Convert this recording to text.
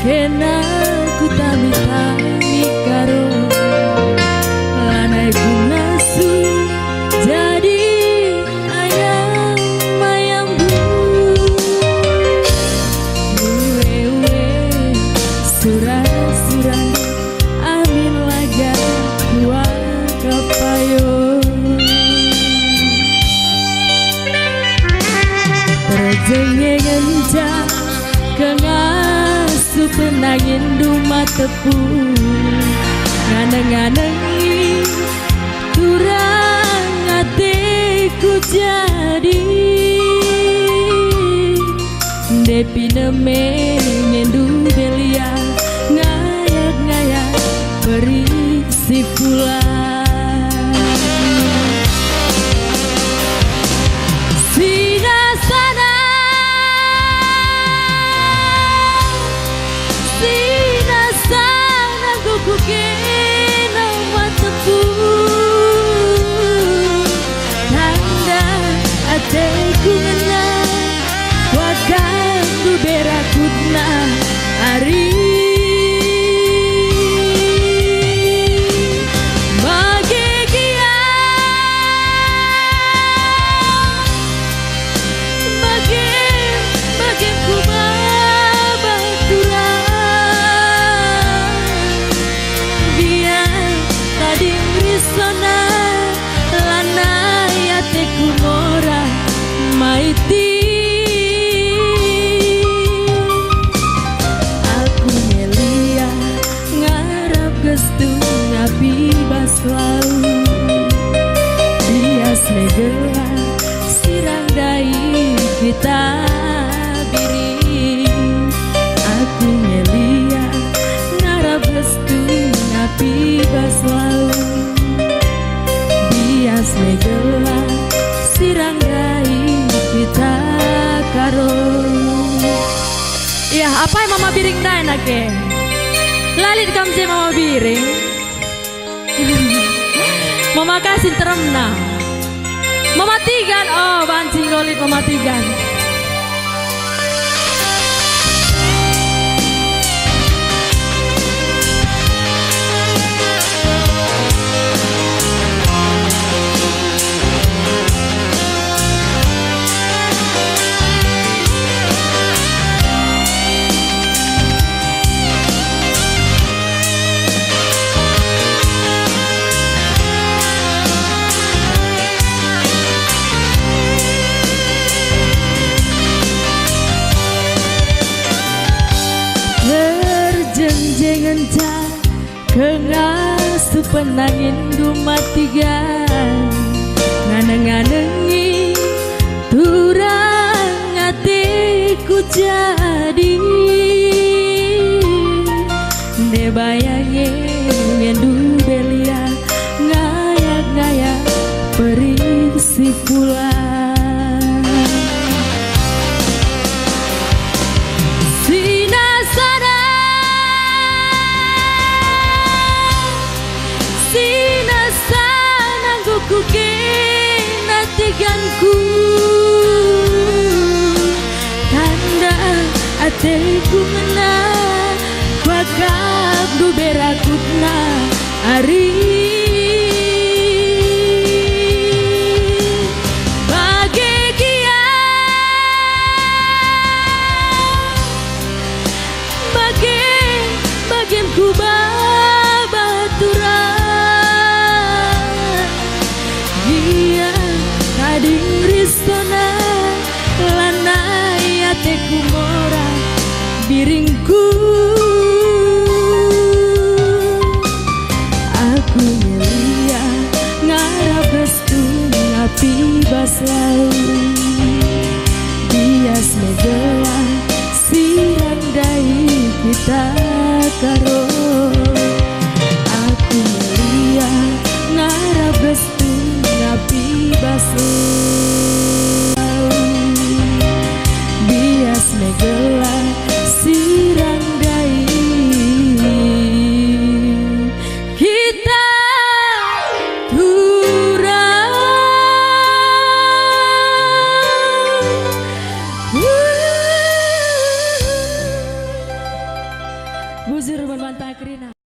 kena ku tami-tami karo lanai ku nasu jadi ayam bu uwe surah amin laga kuwa kapayo terjengeng encah kengasu penangin duma tepu nganeng-nganengi kurang hatiku jadi depi neme nyendu belia ngayak-ngayak berisi pula ku ngena waktu berakutna hari bahagia bahagia ku babaturan dia tadi risona lana ya teku mora maiti aku ngelia ngarap gestu ngapi baslau bias negela sirang dai kita biri aku ngelia ngarap gestu ngapi baslau bias negela sirang dai kita karo. Iya, apa yang mama biring dah enak ke? Lalit kamse mama biring. Mama kasih teremna. Mama tigan, oh bancing golit mama tigan. Jenjengan cah kengasu penangin duma tiga nganeng-nganengi turang hatiku jadi ne bayange nyendu belia ngayak-ngayak berisi pula ku tanda ateku mena wakab du berakutna hari bahagia bagian ku babaturan dia kading risona lana ya teku mora biringku aku ngelia ngarap restu ngapi baslau bias megela sirang dai kita karo aku ngelia ngarap restu ngapi baslau bias megela sirang dai kita turang Santa Crina.